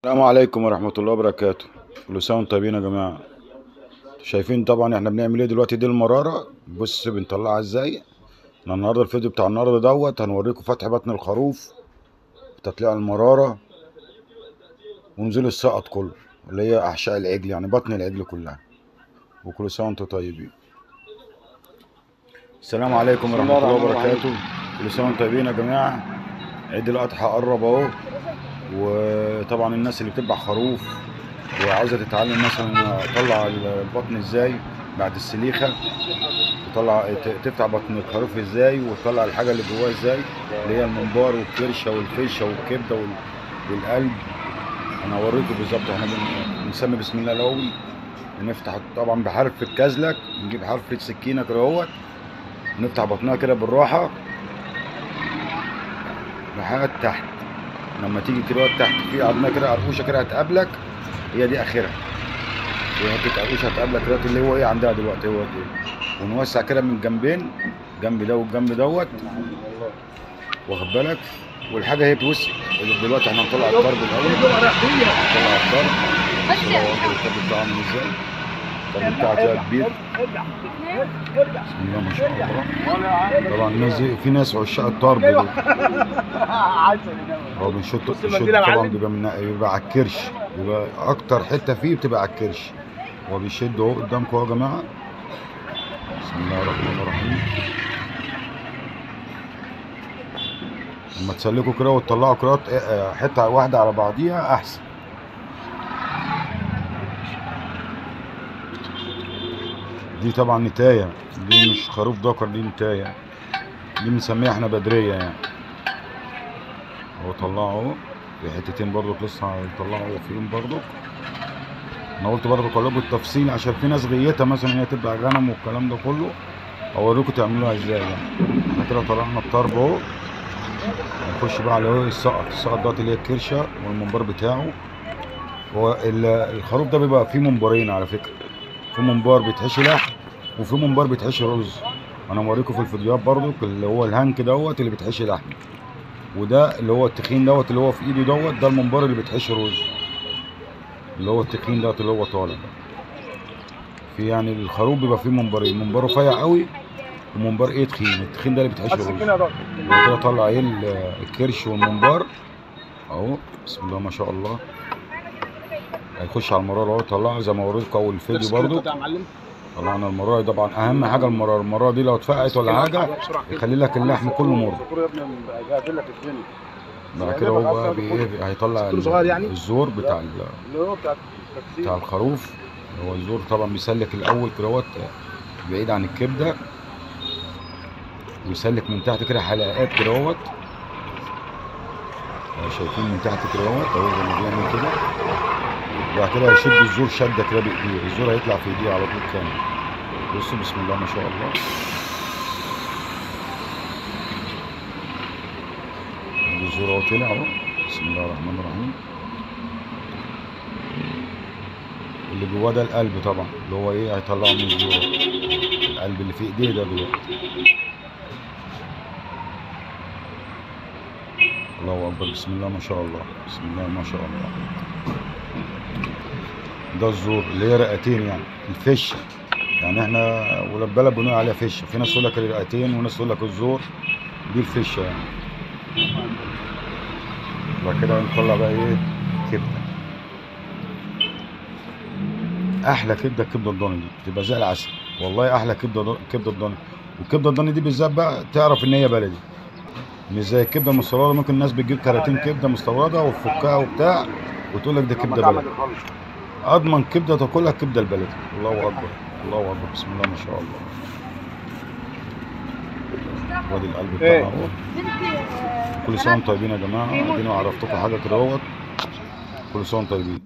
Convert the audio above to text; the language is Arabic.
السلام عليكم ورحمة الله وبركاته. كل سنة وانتم طيبين يا جماعة. شايفين طبعا احنا بنعمل ايه دلوقتي؟ دي المرارة، بص بنطلعها ازاي. احنا النهارده الفيديو بتاع النهارده هنوريكم فتح بطن الخروف، تطليع المرارة، ونزول السقط كله اللي هي احشاء العجل، يعني بطن العجل كلها. وكل سنة وانتم طيبين. السلام عليكم ورحمة الله وبركاته. كل سنة وانتم طيبين يا جماعة. عيد الأضحى قرب اهو، وطبعا الناس اللي بتذبح خروف وعاوزه تتعلم مثلا اطلع البطن ازاي بعد السليخه، تفتح بطن الخروف ازاي وتطلع الحاجه اللي جواه ازاي، اللي هي الممبار والكرشه والفشه والكبده والقلب. انا هوريكم بالظبط. احنا بنسمي بسم الله الاول، ونفتح طبعا بحرف الكازلك، نجيب حرف السكينه كده اهوت، ونفتح بطنها كده بالراحه لحد تحت. لما تيجي كده تحت في عظمه كده قرقوشه كده هتقابلك، هي دي اخرها. هي حته قرقوشه هتقابلك دلوقتي اللي هو ايه عندها دلوقتي هو كده. ونوسع كده من جنبين، جنب ده والجنب دوت، واخد بالك. والحاجه هي بتوسع. دلوقتي احنا هنطلع الطرب الاول، نطلع الطرب. الطرب بتاعه عامل ازاي؟ الطرب بتاعه تلاقيه كبير، بسم الله ما شاء الله. طبعا الناس دي في ناس عشاق الطرب دول. هو بنشط طبعا، بيبقى على الكرش، بيبقى اكتر حته فيه بتبقى على الكرش. هو بيشد اهو قدامكم اهو يا جماعه. بسم الله الرحمن الرحيم. لما تسلكوا كده وتطلعوا كرات حته واحده على بعضيها احسن. دي طبعا نتايه، دي مش خروف ذكر، دي نتايه، دي بنسميها احنا بدريه يعني. اهو طلعوا اهو في حتتين برضو لسه هيطلعوا فيهم برضو. انا قلت برضو اقول لكم التفصيل عشان في ناس غيتها مثلا هي تبقى غنم والكلام ده كله، اوريكم تعملوها ازاي يعني. احنا كده طلعنا الطرب اهو، نخش بقى على السقط دوت اللي هي الكرشه والممبار بتاعه. هو الخروف ده بيبقى فيه ممبارين على فكره، في ممبار بيتحشي لحم وفي ممبار بيتحشي رز. انا موريكم في الفيديوهات برضو اللي هو الهانك دوت اللي بيتحشي لحم، وده اللي هو التخين دوت اللي هو في ايده دوت، ده الممبار اللي بيتحشي رز، اللي هو التخين دوت اللي هو طالع. في يعني الخروف بيبقى فيه ممبارين، ممبار رفيع قوي وممبار ايه تخين. التخين ده اللي بيتحشي رز. كده طلع ايه الكرش والممبار اهو، بسم الله ما شاء الله. هيخش على المرار اهو، طلعها زي ما وريتكم اول فيديو برضو. طلعنا المرار، طبعا اهم حاجه المرار دي لو اتفقعت ولا حاجه يخلي لك اللحم كله مر. بعد كده هو بقى هيطلع الزور بتاع الخروف. هو الزور طبعا بيسلك الاول كده بعيد عن الكبده، ويسلك من تحت كده حلقات كده اهوت. شايفين من تحت كده اهوت اهو زي ما بيعمل كده. بعد كده هيشد الزور شده كده بايديه، الزور هيطلع في ايديه على طول كامل. بصوا بسم الله ما شاء الله. الزور اهو طلع اهو، بسم الله الرحمن الرحيم. اللي جواه ده القلب طبعا، اللي هو ايه هيطلعه من الزور، القلب اللي في ايديه ده دلوقتي. الله اكبر، بسم الله ما شاء الله، بسم الله ما شاء الله. ده الزور اللي هي رئتين يعني الفشه، يعني احنا ولاد بلد بنقول عليها فشه. في ناس تقول لك الرئتين وناس تقول لك الزور، دي الفشه يعني. بعد كده نطلع بقى ايه كبده. احلى كبده الكبده الضاني دي، بتبقى زي العسل والله. احلى كبده الضاني. والكبده الضاني دي بالذات بقى تعرف ان هي بلدي، مش زي الكبده المستورده. ممكن الناس بتجيب كراتين كبده مستورده وتفكها وبتاع وتقول لك ده كبده بلدي. اضمن كبده تاكلها الكبده البلدي. الله اكبر، الله اكبر، بسم الله ما شاء الله. وادي القلب بتاعنا اهو. كل سنه وانتم طيبين يا جماعه. ادينا عرفتكم حاجه كده اهوت. كل سنه وانتم طيبين.